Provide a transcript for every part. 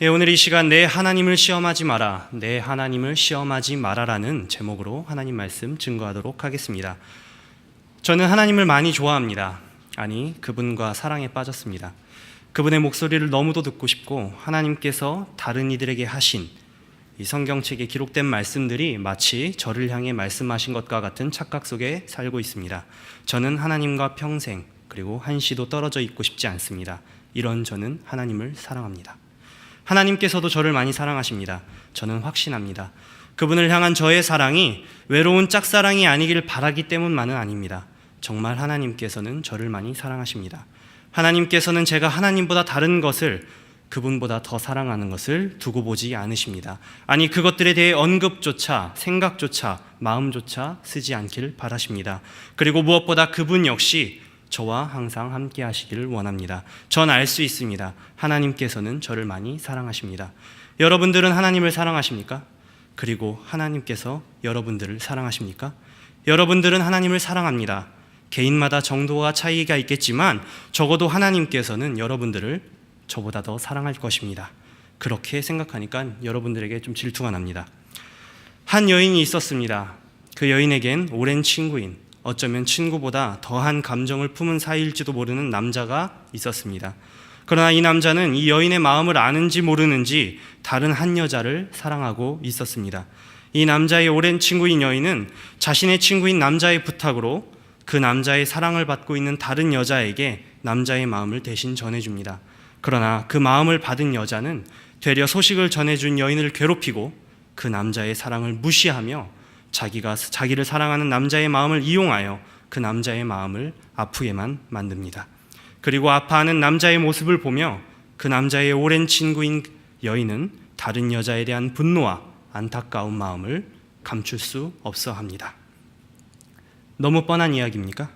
오늘 이 시간 내 하나님을 시험하지 마라, 내 하나님을 시험하지 마라라는 제목으로 하나님 말씀 증거하도록 하겠습니다. 저는 하나님을 많이 좋아합니다. 아니, 그분과 사랑에 빠졌습니다. 그분의 목소리를 너무도 듣고 싶고 하나님께서 다른 이들에게 하신 이 성경책에 기록된 말씀들이 마치 저를 향해 말씀하신 것과 같은 착각 속에 살고 있습니다. 저는 하나님과 평생 그리고 한시도 떨어져 있고 싶지 않습니다. 이런 저는 하나님을 사랑합니다. 하나님께서도 저를 많이 사랑하십니다. 저는 확신합니다. 그분을 향한 저의 사랑이 외로운 짝사랑이 아니길 바라기 때문만은 아닙니다. 정말 하나님께서는 저를 많이 사랑하십니다. 하나님께서는 제가 하나님보다 다른 것을, 그분보다 더 사랑하는 것을 두고 보지 않으십니다. 아니, 그것들에 대해 언급조차, 생각조차, 마음조차 쓰지 않기를 바라십니다. 그리고 무엇보다 그분 역시 저와 항상 함께 하시기를 원합니다. 전 알 수 있습니다. 하나님께서는 저를 많이 사랑하십니다. 여러분들은 하나님을 사랑하십니까? 그리고 하나님께서 여러분들을 사랑하십니까? 여러분들은 하나님을 사랑합니다. 개인마다 정도가 차이가 있겠지만 적어도 하나님께서는 여러분들을 저보다 더 사랑할 것입니다. 그렇게 생각하니까 여러분들에게 좀 질투가 납니다. 한 여인이 있었습니다. 그 여인에겐 오랜 친구인, 어쩌면 친구보다 더한 감정을 품은 사이일지도 모르는 남자가 있었습니다. 그러나 이 남자는 이 여인의 마음을 아는지 모르는지 다른 한 여자를 사랑하고 있었습니다. 이 남자의 오랜 친구인 여인은 자신의 친구인 남자의 부탁으로 그 남자의 사랑을 받고 있는 다른 여자에게 남자의 마음을 대신 전해줍니다. 그러나 그 마음을 받은 여자는 되려 소식을 전해준 여인을 괴롭히고 그 남자의 사랑을 무시하며 자기를 사랑하는 남자의 마음을 이용하여 그 남자의 마음을 아프게만 만듭니다. 그리고 아파하는 남자의 모습을 보며 그 남자의 오랜 친구인 여인은 다른 여자에 대한 분노와 안타까운 마음을 감출 수 없어 합니다. 너무 뻔한 이야기입니까?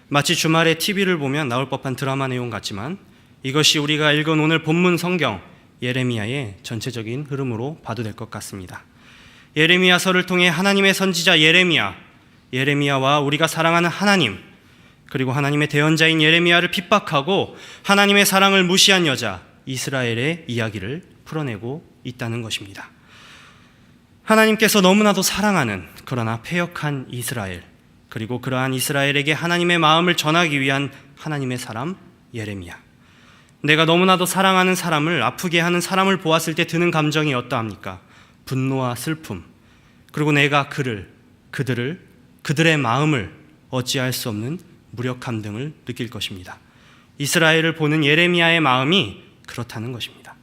마치 주말에 TV를 보면 나올 법한 드라마 내용 같지만 이것이 우리가 읽은 오늘 본문 성경 예레미야의 전체적인 흐름으로 봐도 될 것 같습니다. 예레미야서를 통해 하나님의 선지자 예레미야와 우리가 사랑하는 하나님, 그리고 하나님의 대언자인 예레미야를 핍박하고 하나님의 사랑을 무시한 여자 이스라엘의 이야기를 풀어내고 있다는 것입니다. 하나님께서 너무나도 사랑하는 그러나 패역한 이스라엘, 그리고 그러한 이스라엘에게 하나님의 마음을 전하기 위한 하나님의 사람 예레미야. 내가 너무나도 사랑하는 사람을 아프게 하는 사람을 보았을 때 드는 감정이 어떠합니까? 분노와 슬픔, 그리고 내가 그들의 마음을 어찌할 수 없는 무력함 등을 느낄 것입니다. 이스라엘을 보는 예레미야의 마음이 그렇다는 것입니다.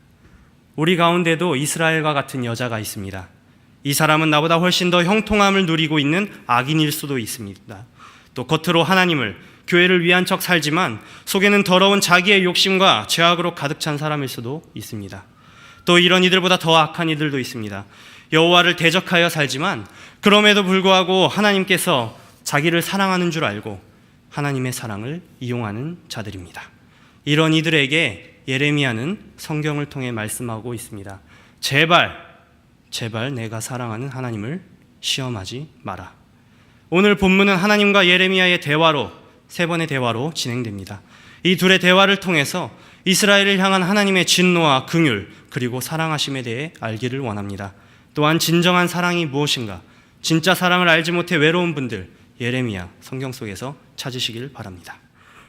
우리 가운데도 이스라엘과 같은 여자가 있습니다. 이 사람은 나보다 훨씬 더 형통함을 누리고 있는 악인일 수도 있습니다. 또 겉으로 하나님을, 교회를 위한 척 살지만 속에는 더러운 자기의 욕심과 죄악으로 가득 찬 사람일 수도 있습니다. 또 이런 이들보다 더 악한 이들도 있습니다. 여호와를 대적하여 살지만 그럼에도 불구하고 하나님께서 자기를 사랑하는 줄 알고 하나님의 사랑을 이용하는 자들입니다. 이런 이들에게 예레미야는 성경을 통해 말씀하고 있습니다. 제발 내가 사랑하는 하나님을 시험하지 마라. 오늘 본문은 하나님과 예레미야의 대화로, 세 번의 대화로 진행됩니다. 이 둘의 대화를 통해서 이스라엘을 향한 하나님의 진노와 긍휼, 그리고 사랑하심에 대해 알기를 원합니다. 또한 진정한 사랑이 무엇인가, 진짜 사랑을 알지 못해 외로운 분들, 예레미야 성경 속에서 찾으시길 바랍니다.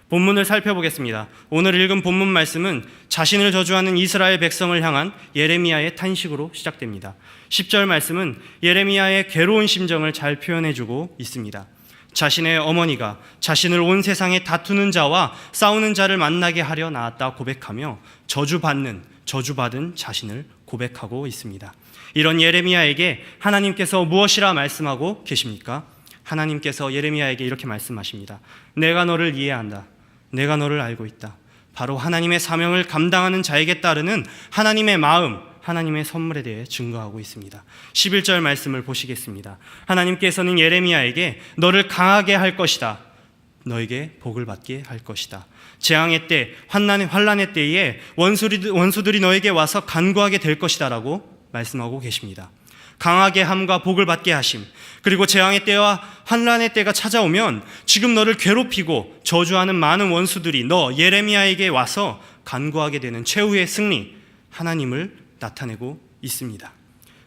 본문을 살펴보겠습니다. 오늘 읽은 본문 말씀은 자신을 저주하는 이스라엘 백성을 향한 예레미야의 탄식으로 시작됩니다. 10절 말씀은 예레미야의 괴로운 심정을 잘 표현해주고 있습니다. 자신의 어머니가 자신을 온 세상에 다투는 자와 싸우는 자를 만나게 하려 나왔다 고백하며 저주받은 자신을 고백하고 있습니다. 이런 예레미야에게 하나님께서 무엇이라 말씀하고 계십니까? 하나님께서 예레미야에게 이렇게 말씀하십니다. 내가 너를 이해한다. 내가 너를 알고 있다. 바로 하나님의 사명을 감당하는 자에게 따르는 하나님의 마음, 하나님의 선물에 대해 증거하고 있습니다. 11절 말씀을 보시겠습니다. 하나님께서는 예레미야에게 너를 강하게 할 것이다. 너에게 복을 받게 할 것이다. 재앙의 때, 환난의 때에 원수들이 너에게 와서 간구하게 될 것이다 라고 말씀하고 계십니다. 강하게 함과 복을 받게 하심, 그리고 재앙의 때와 환난의 때가 찾아오면 지금 너를 괴롭히고 저주하는 많은 원수들이 너 예레미야에게 와서 간구하게 되는 최후의 승리, 하나님을 나타내고 있습니다.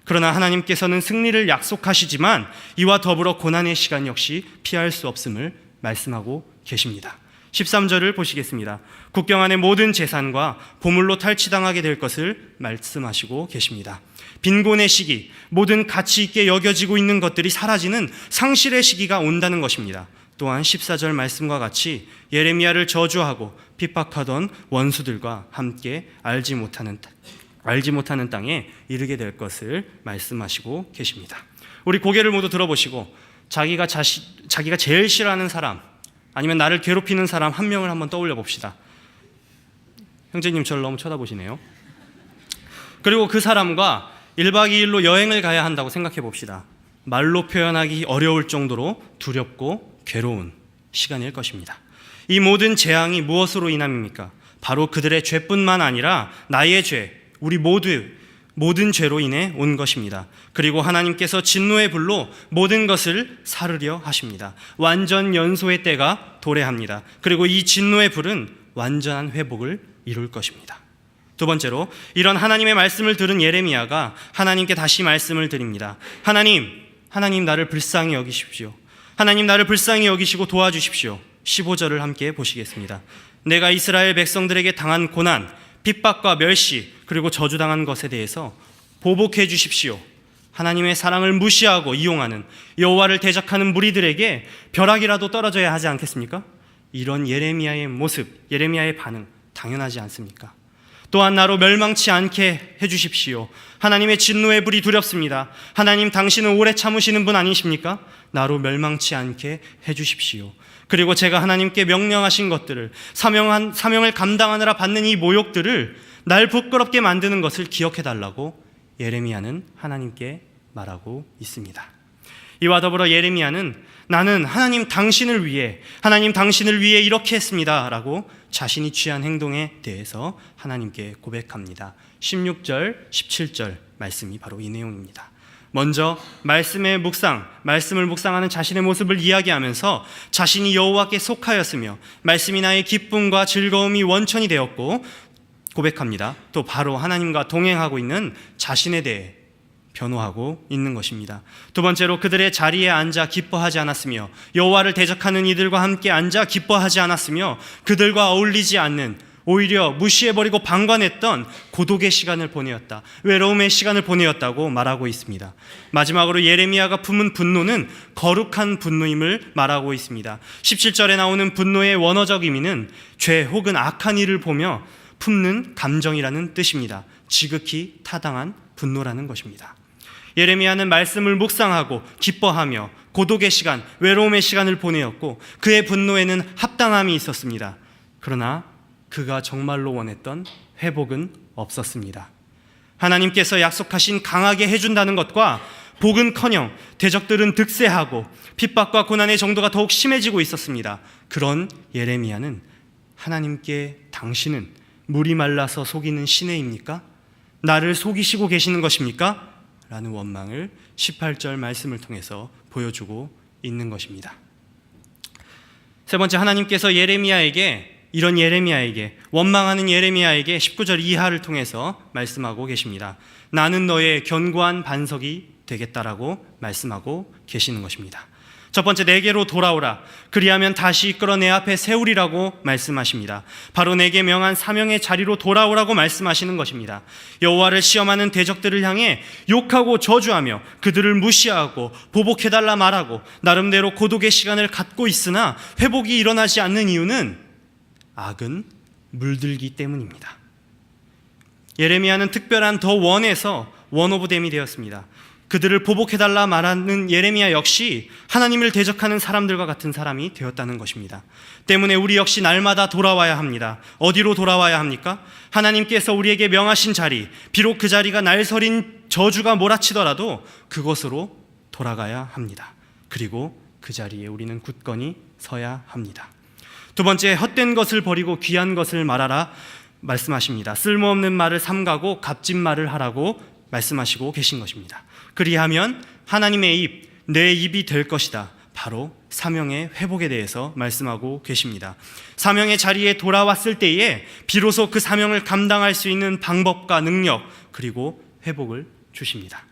그러나 하나님께서는 승리를 약속하시지만 이와 더불어 고난의 시간 역시 피할 수 없음을 말씀하고 계십니다. 13절을 보시겠습니다. 국경 안의 모든 재산과 보물로 탈취당하게 될 것을 말씀하시고 계십니다. 빈곤의 시기, 모든 가치 있게 여겨지고 있는 것들이 사라지는 상실의 시기가 온다는 것입니다. 또한 14절 말씀과 같이 예레미야를 저주하고 핍박하던 원수들과 함께 알지 못하는 땅에 이르게 될 것을 말씀하시고 계십니다. 우리 고개를 모두 들어보시고 자기가 제일 싫어하는 사람, 아니면 나를 괴롭히는 사람 한 명을 한번 떠올려 봅시다. 형제님 저를 너무 쳐다보시네요. 그리고 그 사람과 1박 2일로 여행을 가야 한다고 생각해 봅시다. 말로 표현하기 어려울 정도로 두렵고 괴로운 시간일 것입니다. 이 모든 재앙이 무엇으로 인함입니까? 바로 그들의 죄뿐만 아니라 나의 죄, 우리 모든 죄로 인해 온 것입니다. 그리고 하나님께서 진노의 불로 모든 것을 사르려 하십니다. 완전 연소의 때가 도래합니다. 그리고 이 진노의 불은 완전한 회복을 이룰 것입니다. 두 번째로, 이런 하나님의 말씀을 들은 예레미야가 하나님께 다시 말씀을 드립니다. 하나님 나를 불쌍히 여기십시오. 하나님 나를 불쌍히 여기시고 도와주십시오. 15절을 함께 보시겠습니다. 내가 이스라엘 백성들에게 당한 고난, 핍박과 멸시, 그리고 저주당한 것에 대해서 보복해 주십시오. 하나님의 사랑을 무시하고 이용하는, 여호와를 대적하는 무리들에게 벼락이라도 떨어져야 하지 않겠습니까? 이런 예레미야의 모습, 예레미야의 반응 당연하지 않습니까? 또한 나로 멸망치 않게 해주십시오. 하나님의 진노의 불이 두렵습니다. 하나님 당신은 오래 참으시는 분 아니십니까? 나로 멸망치 않게 해주십시오. 그리고 제가 하나님께 명령하신 것들을, 사명을 감당하느라 받는 이 모욕들을 날 부끄럽게 만드는 것을 기억해달라고 예레미야는 하나님께 말하고 있습니다. 이와 더불어 예레미야는 나는 하나님 당신을 위해 이렇게 했습니다 라고 자신이 취한 행동에 대해서 하나님께 고백합니다. 16절, 17절 말씀이 바로 이 내용입니다. 먼저 말씀을 묵상하는 자신의 모습을 이야기하면서 자신이 여호와께 속하였으며 말씀이 나의 기쁨과 즐거움이 원천이 되었고 고백합니다. 또 바로 하나님과 동행하고 있는 자신에 대해 변호하고 있는 것입니다. 두 번째로 그들의 자리에 앉아 기뻐하지 않았으며 여호와를 대적하는 이들과 함께 앉아 기뻐하지 않았으며 그들과 어울리지 않는, 오히려 무시해버리고 방관했던 고독의 시간을 보내었다, 외로움의 시간을 보내었다고 말하고 있습니다. 마지막으로 예레미야가 품은 분노는 거룩한 분노임을 말하고 있습니다. 17절에 나오는 분노의 원어적 의미는 죄 혹은 악한 일을 보며 품는 감정이라는 뜻입니다. 지극히 타당한 분노라는 것입니다. 예레미야는 말씀을 묵상하고 기뻐하며 고독의 시간, 외로움의 시간을 보내었고 그의 분노에는 합당함이 있었습니다. 그러나 그가 정말로 원했던 회복은 없었습니다. 하나님께서 약속하신 강하게 해준다는 것과 복은커녕 대적들은 득세하고 핍박과 고난의 정도가 더욱 심해지고 있었습니다. 그런 예레미야는 하나님께 당신은 물이 말라서 속이는 시내입니까? 나를 속이시고 계시는 것입니까? 라는 원망을 18절 말씀을 통해서 보여주고 있는 것입니다. 세 번째, 하나님께서 이런 예레미야에게, 원망하는 예레미야에게 19절 이하를 통해서 말씀하고 계십니다. 나는 너의 견고한 반석이 되겠다라고 말씀하고 계시는 것입니다. 첫 번째, 내게로 돌아오라. 그리하면 다시 이끌어 내 앞에 세우리라고 말씀하십니다. 바로 내게 명한 사명의 자리로 돌아오라고 말씀하시는 것입니다. 여호와를 시험하는 대적들을 향해 욕하고 저주하며 그들을 무시하고 보복해달라 말하고 나름대로 고독의 시간을 갖고 있으나 회복이 일어나지 않는 이유는 악은 물들기 때문입니다. 예레미야는 특별한 더 원에서 원 오브 댐이 되었습니다. 그들을 보복해달라 말하는 예레미야 역시 하나님을 대적하는 사람들과 같은 사람이 되었다는 것입니다. 때문에 우리 역시 날마다 돌아와야 합니다. 어디로 돌아와야 합니까? 하나님께서 우리에게 명하신 자리, 비록 그 자리가 날서린 저주가 몰아치더라도 그곳으로 돌아가야 합니다. 그리고 그 자리에 우리는 굳건히 서야 합니다. 두 번째, 헛된 것을 버리고 귀한 것을 말하라 말씀하십니다. 쓸모없는 말을 삼가고 값진 말을 하라고 말씀하시고 계신 것입니다. 그리하면 하나님의 입, 내 입이 될 것이다. 바로 사명의 회복에 대해서 말씀하고 계십니다. 사명의 자리에 돌아왔을 때에 비로소 그 사명을 감당할 수 있는 방법과 능력, 그리고 회복을 주십니다.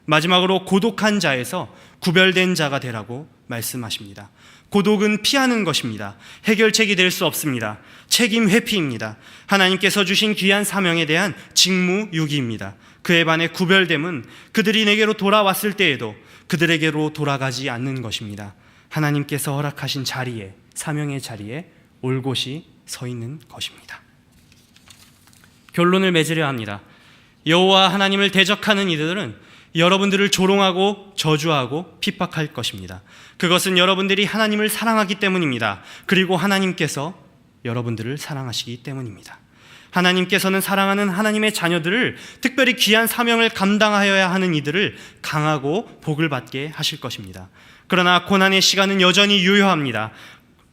마지막으로 고독한 자에서 구별된 자가 되라고 말씀하십니다. 고독은 피하는 것입니다. 해결책이 될 수 없습니다. 책임 회피입니다. 하나님께서 주신 귀한 사명에 대한 직무유기입니다. 그에 반해 구별됨은 그들이 내게로 돌아왔을 때에도 그들에게로 돌아가지 않는 것입니다. 하나님께서 허락하신 자리에, 사명의 자리에 올곧이 서 있는 것입니다. 결론을 맺으려 합니다. 여호와 하나님을 대적하는 이들은 여러분들을 조롱하고 저주하고 핍박할 것입니다. 그것은 여러분들이 하나님을 사랑하기 때문입니다. 그리고 하나님께서 여러분들을 사랑하시기 때문입니다. 하나님께서는 사랑하는 하나님의 자녀들을, 특별히 귀한 사명을 감당하여야 하는 이들을 강하고 복을 받게 하실 것입니다. 그러나 고난의 시간은 여전히 유효합니다.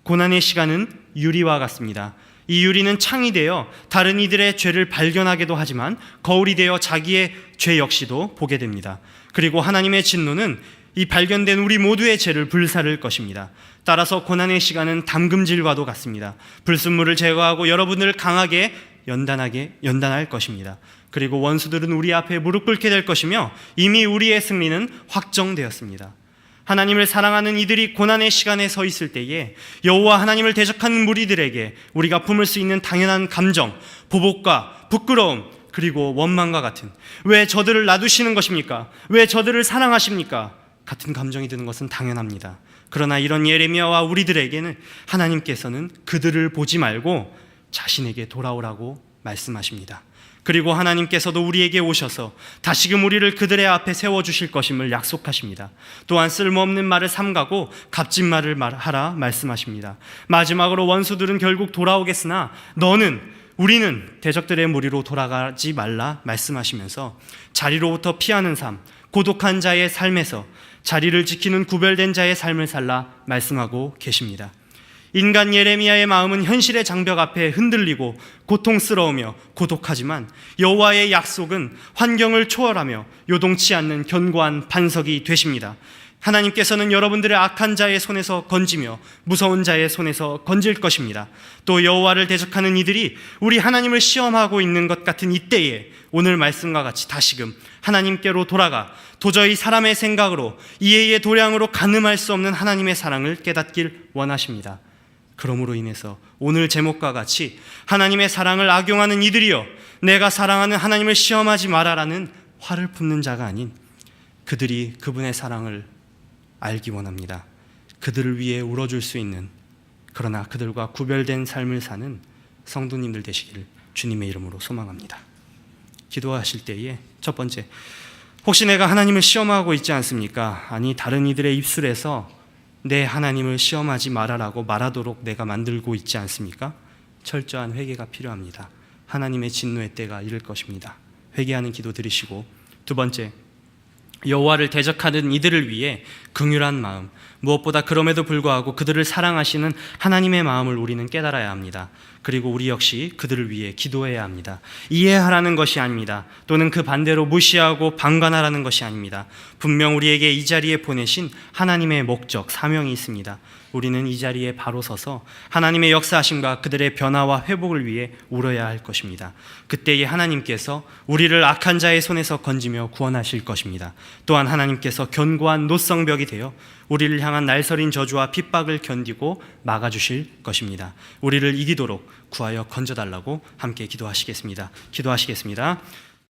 고난의 시간은 유리와 같습니다. 이 유리는 창이 되어 다른 이들의 죄를 발견하게도 하지만 거울이 되어 자기의 죄 역시도 보게 됩니다. 그리고 하나님의 진노는 이 발견된 우리 모두의 죄를 불사를 것입니다. 따라서 고난의 시간은 담금질과도 같습니다. 불순물을 제거하고 여러분을 강하게 연단할 것입니다. 그리고 원수들은 우리 앞에 무릎 꿇게 될 것이며 이미 우리의 승리는 확정되었습니다. 하나님을 사랑하는 이들이 고난의 시간에 서 있을 때에 여호와 하나님을 대적하는 무리들에게 우리가 품을 수 있는 당연한 감정, 보복과 부끄러움, 그리고 원망과 같은, 왜 저들을 놔두시는 것입니까? 왜 저들을 사랑하십니까? 같은 감정이 드는 것은 당연합니다. 그러나 이런 예레미야와 우리들에게는 하나님께서는 그들을 보지 말고 자신에게 돌아오라고 말씀하십니다. 그리고 하나님께서도 우리에게 오셔서 다시금 우리를 그들의 앞에 세워주실 것임을 약속하십니다. 또한 쓸모없는 말을 삼가고 값진 말을 하라 말씀하십니다. 마지막으로 원수들은 결국 돌아오겠으나 우리는 대적들의 무리로 돌아가지 말라 말씀하시면서 자리로부터 피하는 삶, 고독한 자의 삶에서 자리를 지키는 구별된 자의 삶을 살라 말씀하고 계십니다. 인간 예레미야의 마음은 현실의 장벽 앞에 흔들리고 고통스러우며 고독하지만 여호와의 약속은 환경을 초월하며 요동치 않는 견고한 반석이 되십니다. 하나님께서는 여러분들의 악한 자의 손에서 건지며 무서운 자의 손에서 건질 것입니다. 또 여호와를 대적하는 이들이 우리 하나님을 시험하고 있는 것 같은 이때에 오늘 말씀과 같이 다시금 하나님께로 돌아가 도저히 사람의 생각으로 이해의 도량으로 가늠할 수 없는 하나님의 사랑을 깨닫길 원하십니다. 그러므로 인해서 오늘 제목과 같이 하나님의 사랑을 악용하는 이들이여 내가 사랑하는 하나님을 시험하지 마라라는 화를 품는 자가 아닌 그들이 그분의 사랑을 알기 원합니다. 그들을 위해 울어줄 수 있는, 그러나 그들과 구별된 삶을 사는 성도님들 되시길 주님의 이름으로 소망합니다. 기도하실 때에 첫 번째, 혹시 내가 하나님을 시험하고 있지 않습니까? 아니, 다른 이들의 입술에서 내 하나님을 시험하지 말아라고 말하도록 내가 만들고 있지 않습니까? 철저한 회개가 필요합니다. 하나님의 진노의 때가 이를 것입니다. 회개하는 기도 드리시고, 두 번째, 여호와를 대적하는 이들을 위해 긍휼한 마음, 무엇보다 그럼에도 불구하고 그들을 사랑하시는 하나님의 마음을 우리는 깨달아야 합니다. 그리고 우리 역시 그들을 위해 기도해야 합니다. 이해하라는 것이 아닙니다. 또는 그 반대로 무시하고 방관하라는 것이 아닙니다. 분명 우리에게 이 자리에 보내신 하나님의 목적, 사명이 있습니다. 우리는 이 자리에 바로 서서 하나님의 역사하심과 그들의 변화와 회복을 위해 울어야 할 것입니다. 그때에 하나님께서 우리를 악한 자의 손에서 건지며 구원하실 것입니다. 또한 하나님께서 견고한 노성벽이 되어 우리를 향한 날서린 저주와 핍박을 견디고 막아주실 것입니다. 우리를 이기도록 구하여 건져달라고 함께 기도하시겠습니다.